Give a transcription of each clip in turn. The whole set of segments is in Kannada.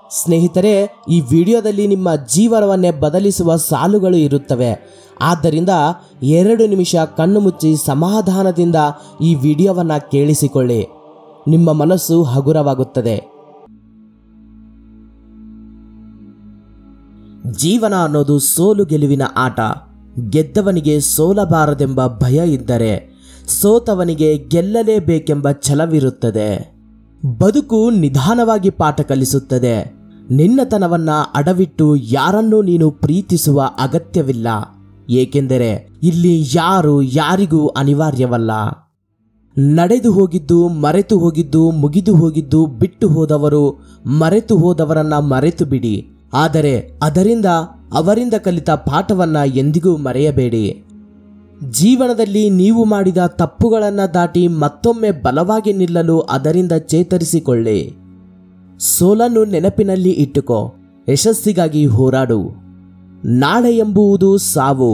ಸ್ನೇಹಿತರೆ, ಈ ವಿಡಿಯೋದಲ್ಲಿ ನಿಮ್ಮ ಜೀವನವನ್ನೇ ಬದಲಿಸುವ ಸಾಲುಗಳು ಇರುತ್ತವೆ. ಆದ್ದರಿಂದ 2 ನಿಮಿಷ ಕಣ್ಣು ಮುಚ್ಚಿ ಸಮಾಧಾನದಿಂದ ಈ ವಿಡಿಯೋವನ್ನು ಕೇಳಿಸಿಕೊಳ್ಳಿ. ನಿಮ್ಮ ಮನಸ್ಸು ಹಗುರವಾಗುತ್ತದೆ. ಜೀವನ ಅನ್ನೋದು ಸೋಲು ಗೆಲುವಿನ ಆಟ. ಗೆದ್ದವನಿಗೆ ಸೋಲಬಾರದೆಂಬ ಭಯ ಇದ್ದರೆ ಸೋತವನಿಗೆ ಗೆಲ್ಲಲೇಬೇಕೆಂಬ ಛಲವಿರುತ್ತದೆ. ಬದುಕು ನಿಧಾನವಾಗಿ ಪಾಠ ಕಲಿಸುತ್ತದೆ. ನಿನ್ನತನವನ್ನ ಅಡವಿಟ್ಟು ಯಾರನ್ನೂ ನೀನು ಪ್ರೀತಿಸುವ ಅಗತ್ಯವಿಲ್ಲ. ಏಕೆಂದರೆ ಇಲ್ಲಿ ಯಾರು ಯಾರಿಗೂ ಅನಿವಾರ್ಯವಲ್ಲ. ನಡೆದು ಹೋಗಿದ್ದು, ಮರೆತು ಹೋಗಿದ್ದು, ಮುಗಿದು ಹೋಗಿದ್ದು, ಬಿಟ್ಟು ಹೋದವರು, ಮರೆತು ಹೋದವರನ್ನ ಮರೆತು ಬಿಡಿ. ಆದರೆ ಅವರಿಂದ ಕಲಿತ ಪಾಠವನ್ನ ಎಂದಿಗೂ ಮರೆಯಬೇಡಿ. ಜೀವನದಲ್ಲಿ ನೀವು ಮಾಡಿದ ತಪ್ಪುಗಳನ್ನು ದಾಟಿ ಮತ್ತೊಮ್ಮೆ ಬಲವಾಗಿ ನಿಲ್ಲಲು ಅದರಿಂದ ಚೇತರಿಸಿಕೊಳ್ಳಿ. ಸೋಲನ್ನು ನೆನಪಿನಲ್ಲಿ ಇಟ್ಟುಕೋ, ಯಶಸ್ಸಿಗಾಗಿ ಹೋರಾಡು. ನಾಳೆ ಎಂಬುವುದು ಸಾವು,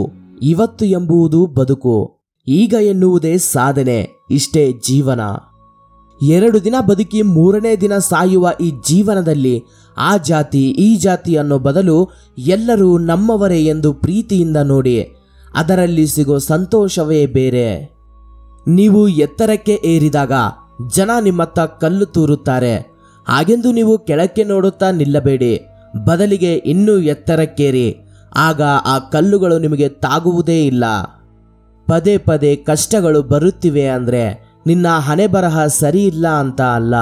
ಇವತ್ತು ಎಂಬುದು ಬದುಕು, ಈಗ ಎನ್ನುವುದೇ ಸಾಧನೆ. ಇಷ್ಟೇ ಜೀವನ. 2 ದಿನ ಬದುಕಿ 3ನೇ ದಿನ ಸಾಯುವ ಈ ಜೀವನದಲ್ಲಿ ಆ ಜಾತಿ ಈ ಜಾತಿ ಅನ್ನೋ ಬದಲು ಎಲ್ಲರೂ ನಮ್ಮವರೇ ಎಂದು ಪ್ರೀತಿಯಿಂದ ನೋಡಿ. ಅದರಲ್ಲಿ ಸಿಗೋ ಸಂತೋಷವೇ ಬೇರೆ. ನೀವು ಎತ್ತರಕ್ಕೆ ಏರಿದಾಗ ಜನ ನಿಮ್ಮತ್ತ ಕಲ್ಲು ತೂರುತ್ತಾರೆ. ಹಾಗೆಂದು ನೀವು ಕೆಳಕ್ಕೆ ನೋಡುತ್ತಾ ನಿಲ್ಲಬೇಡಿ. ಬದಲಿಗೆ ಇನ್ನೂ ಎತ್ತರಕ್ಕೇರಿ. ಆಗ ಆ ಕಲ್ಲುಗಳು ನಿಮಗೆ ತಾಗುವುದೇ ಇಲ್ಲ. ಪದೇ ಪದೇ ಕಷ್ಟಗಳು ಬರುತ್ತಿವೆ ಅಂದರೆ ನಿನ್ನ ಹಣೆ ಬರಹ ಸರಿ ಇಲ್ಲ ಅಂತ ಅಲ್ಲ.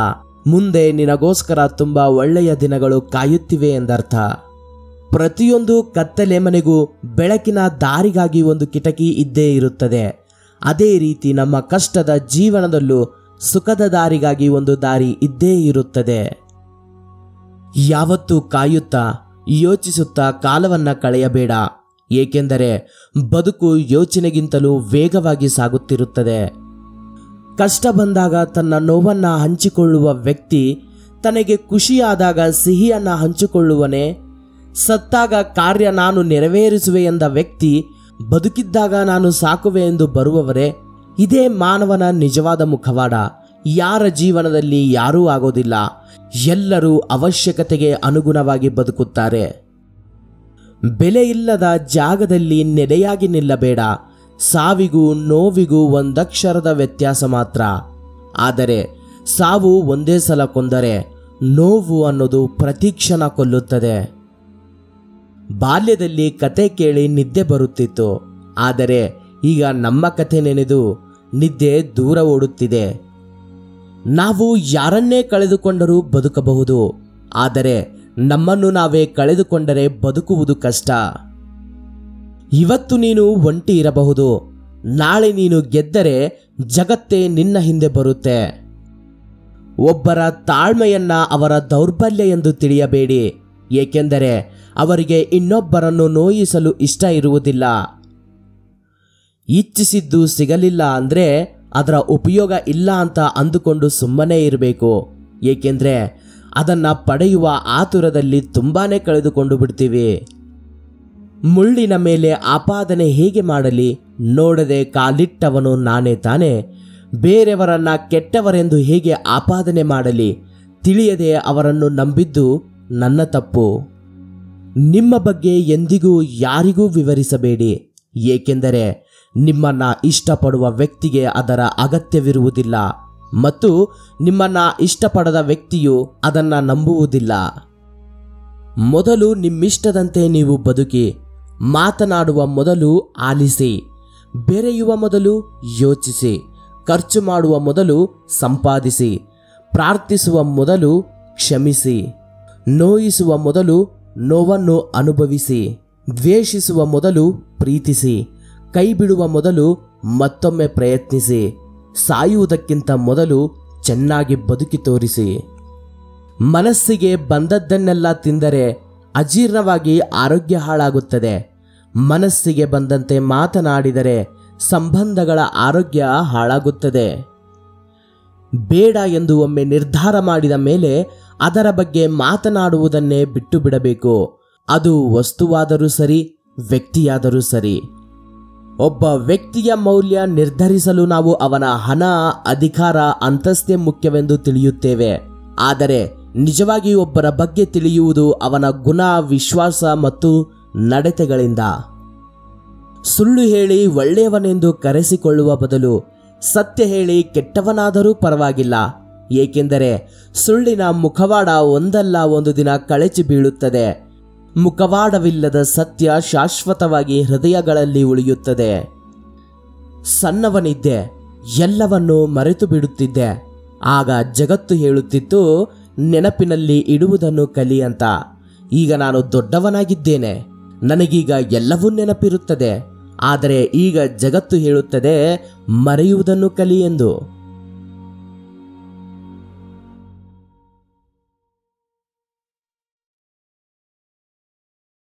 ಮುಂದೆ ನಿನಗೋಸ್ಕರ ತುಂಬ ಒಳ್ಳೆಯ ದಿನಗಳು ಕಾಯುತ್ತಿವೆ ಎಂದರ್ಥ. ಪ್ರತಿಯೊಂದು ಕತ್ತಲೆ ಮನೆಗೂ ಬೆಳಕಿನ ದಾರಿಗಾಗಿ ಒಂದು ಕಿಟಕಿ ಇದ್ದೇ ಇರುತ್ತದೆ. ಅದೇ ರೀತಿ ನಮ್ಮ ಕಷ್ಟದ ಜೀವನದಲ್ಲೂ ಸುಖದ ದಾರಿಗಾಗಿ ಒಂದು ದಾರಿ ಇದ್ದೇ ಇರುತ್ತದೆ. ಯಾವತ್ತೂ ಕಾಯುತ್ತಾ ಯೋಚಿಸುತ್ತಾ ಕಾಲವನ್ನ ಕಳೆಯಬೇಡ. ಏಕೆಂದರೆ ಬದುಕು ಯೋಚನೆಗಿಂತಲೂ ವೇಗವಾಗಿ ಸಾಗುತ್ತಿರುತ್ತದೆ. ಕಷ್ಟ ಬಂದಾಗ ತನ್ನ ನೋವನ್ನ ಹಂಚಿಕೊಳ್ಳುವ ವ್ಯಕ್ತಿ ತನಗೆ ಖುಷಿಯಾದಾಗ ಸಿಹಿಯನ್ನ ಹಂಚಿಕೊಳ್ಳುವನೇ? ಸತ್ತಾಗ ಕಾರ್ಯ ನಾನು ನೆರವೇರಿಸುವೆ ಎಂದ ವ್ಯಕ್ತಿ ಬದುಕಿದ್ದಾಗ ನಾನು ಸಾಕುವೆ ಎಂದು ಬರುವವರೇ? ಇದೇ ಮಾನವನ ನಿಜವಾದ ಮುಖವಾಡ. ಯಾರ ಜೀವನದಲ್ಲಿ ಯಾರೂ ಆಗೋದಿಲ್ಲ. ಎಲ್ಲರೂ ಅವಶ್ಯಕತೆಗೆ ಅನುಗುಣವಾಗಿ ಬದುಕುತ್ತಾರೆ. ಬೆಲೆ ಇಲ್ಲದ ಜಾಗದಲ್ಲಿ ನೆಲೆಯಾಗಿ ನಿಲ್ಲಬೇಡ. ಸಾವಿಗೂ ನೋವಿಗೂ ಒಂದಕ್ಷರದ ವ್ಯತ್ಯಾಸ ಮಾತ್ರ. ಆದರೆ ಸಾವು ಒಂದೇ ಸಲ ಕೊಂದರೆ ನೋವು ಅನ್ನೋದು ಪ್ರತಿಕ್ಷಣ ಕೊಲ್ಲುತ್ತದೆ. ಬಾಲ್ಯದಲ್ಲಿ ಕತೆ ಕೇಳಿ ನಿದ್ದೆ ಬರುತ್ತಿತ್ತು. ಆದರೆ ಈಗ ನಮ್ಮ ಕತೆ ನೆನೆದು ನಿದ್ದೆ ದೂರ ಓಡುತ್ತಿದೆ. ನಾವು ಯಾರನ್ನೇ ಕಳೆದುಕೊಂಡರೂ ಬದುಕಬಹುದು. ಆದರೆ ನಮ್ಮನ್ನು ನಾವೇ ಕಳೆದುಕೊಂಡರೆ ಬದುಕುವುದು ಕಷ್ಟ. ಇವತ್ತು ನೀನು ಒಂಟಿ ಇರಬಹುದು. ನಾಳೆ ನೀನು ಗೆದ್ದರೆ ಜಗತ್ತೇ ನಿನ್ನ ಹಿಂದೆ ಬರುತ್ತೆ. ಒಬ್ಬರ ತಾಳ್ಮೆಯನ್ನ ಅವರ ದೌರ್ಬಲ್ಯ ಎಂದು ತಿಳಿಯಬೇಡಿ. ಏಕೆಂದರೆ ಅವರಿಗೆ ಇನ್ನೊಬ್ಬರನ್ನು ನೋಯಿಸಲು ಇಷ್ಟ ಇರುವುದಿಲ್ಲ. ಇಚ್ಛಿಸಿದ್ದು ಸಿಗಲಿಲ್ಲ ಅಂದರೆ ಅದರ ಉಪಯೋಗ ಇಲ್ಲ ಅಂತ ಅಂದುಕೊಂಡು ಸುಮ್ಮನೆ ಇರಬೇಕು. ಏಕೆಂದರೆ ಅದನ್ನು ಪಡೆಯುವ ಆತುರದಲ್ಲಿ ತುಂಬಾನೇ ಕಳೆದುಕೊಂಡು ಬಿಡ್ತೀವಿ. ಮುಳ್ಳಿನ ಮೇಲೆ ಆಪಾದನೆ ಹೇಗೆ ಮಾಡಲಿ? ನೋಡದೆ ಕಾಲಿಟ್ಟವನು ನಾನೇ ತಾನೆ. ಬೇರೆಯವರನ್ನ ಕೆಟ್ಟವರೆಂದು ಹೇಗೆ ಆಪಾದನೆ ಮಾಡಲಿ? ತಿಳಿಯದೆ ಅವರನ್ನು ನಂಬಿದ್ದು ನನ್ನ ತಪ್ಪು. ನಿಮ್ಮ ಬಗ್ಗೆ ಎಂದಿಗೂ ಯಾರಿಗೂ ವಿವರಿಸಬೇಡಿ. ಏಕೆಂದರೆ ನಿಮ್ಮನ್ನ ಇಷ್ಟಪಡುವ ವ್ಯಕ್ತಿಗೆ ಅದರ ಅಗತ್ಯವಿರುವುದಿಲ್ಲ ಮತ್ತು ನಿಮ್ಮನ್ನ ಇಷ್ಟಪಡದ ವ್ಯಕ್ತಿಯು ಅದನ್ನು ನಂಬುವುದಿಲ್ಲ. ಮೊದಲು ನಿಮ್ಮಿಷ್ಟದಂತೆ ನೀವು ಬದುಕಿ. ಮಾತನಾಡುವ ಮೊದಲು ಆಲಿಸಿ. ಬೆರೆಯುವ ಮೊದಲು ಯೋಚಿಸಿ. ಖರ್ಚು ಮಾಡುವ ಮೊದಲು ಸಂಪಾದಿಸಿ. ಪ್ರಾರ್ಥಿಸುವ ಮೊದಲು ಕ್ಷಮಿಸಿ. ನೋಯಿಸುವ ಮೊದಲು ನೋವನ್ನು ಅನುಭವಿಸಿ. ದ್ವೇಷಿಸುವ ಮೊದಲು ಪ್ರೀತಿಸಿ. ಕೈ ಬಿಡುವ ಮೊದಲು ಮತ್ತೊಮ್ಮೆ ಪ್ರಯತ್ನಿಸಿ. ಸಾಯುವುದಕ್ಕಿಂತ ಮೊದಲು ಚೆನ್ನಾಗಿ ಬದುಕಿ ತೋರಿಸಿ. ಮನಸ್ಸಿಗೆ ಬಂದದ್ದನ್ನೆಲ್ಲ ತಿಂದರೆ ಅಜೀರ್ಣವಾಗಿ ಆರೋಗ್ಯ ಹಾಳಾಗುತ್ತದೆ. ಮನಸ್ಸಿಗೆ ಬಂದಂತೆ ಮಾತನಾಡಿದರೆ ಸಂಬಂಧಗಳ ಆರೋಗ್ಯ ಹಾಳಾಗುತ್ತದೆ. ಬೇಡ ಎಂದು ಒಮ್ಮೆ ನಿರ್ಧಾರ ಮಾಡಿದ ಮೇಲೆ ಅದರ ಬಗ್ಗೆ ಮಾತನಾಡುವುದನ್ನೇ ಬಿಟ್ಟು ಬಿಡಬೇಕು. ಅದು ವಸ್ತುವಾದರೂ ಸರಿ, ವ್ಯಕ್ತಿಯಾದರೂ ಸರಿ. ಒಬ್ಬ ವ್ಯಕ್ತಿಯ ಮೌಲ್ಯ ನಿರ್ಧರಿಸಲು ನಾವು ಅವನ ಹಣ, ಅಧಿಕಾರ, ಅಂತಸ್ತೆ ಮುಖ್ಯವೆಂದು ತಿಳಿಯುತ್ತೇವೆ. ಆದರೆ ನಿಜವಾಗಿ ಒಬ್ಬರ ಬಗ್ಗೆ ತಿಳಿಯುವುದು ಅವನ ಗುಣ, ವಿಶ್ವಾಸ ಮತ್ತು ನಡತೆಗಳಿಂದ. ಸುಳ್ಳು ಹೇಳಿ ಒಳ್ಳೆಯವನೆಂದು ಕರೆಸಿಕೊಳ್ಳುವ ಬದಲು ಸತ್ಯ ಹೇಳಿ ಕೆಟ್ಟವನಾದರೂ ಪರವಾಗಿಲ್ಲ. ಏಕೆಂದರೆ ಸುಳ್ಳಿನ ಮುಖವಾಡ ಒಂದಲ್ಲ ಒಂದು ದಿನ ಕಳಚಿ ಬೀಳುತ್ತದೆ. ಮುಖವಾಡವಿಲ್ಲದ ಸತ್ಯ ಶಾಶ್ವತವಾಗಿ ಹೃದಯಗಳಲ್ಲಿ ಉಳಿಯುತ್ತದೆ. ಸಣ್ಣವನಿದ್ದೆ, ಎಲ್ಲವನ್ನೂ ಮರೆತು ಬಿಡುತ್ತಿದ್ದೆ. ಆಗ ಜಗತ್ತು ಹೇಳುತ್ತಿತ್ತು, ನೆನಪಿನಲ್ಲಿ ಇಡುವುದನ್ನು ಕಲಿ ಅಂತ. ಈಗ ನಾನು ದೊಡ್ಡವನಾಗಿದ್ದೇನೆ, ನನಗೀಗ ಎಲ್ಲವೂ ನೆನಪಿರುತ್ತದೆ. ಆದರೆ ಈಗ ಜಗತ್ತು ಹೇಳುತ್ತದೆ, ಮರೆಯುವುದನ್ನು ಕಲಿ ಎಂದು.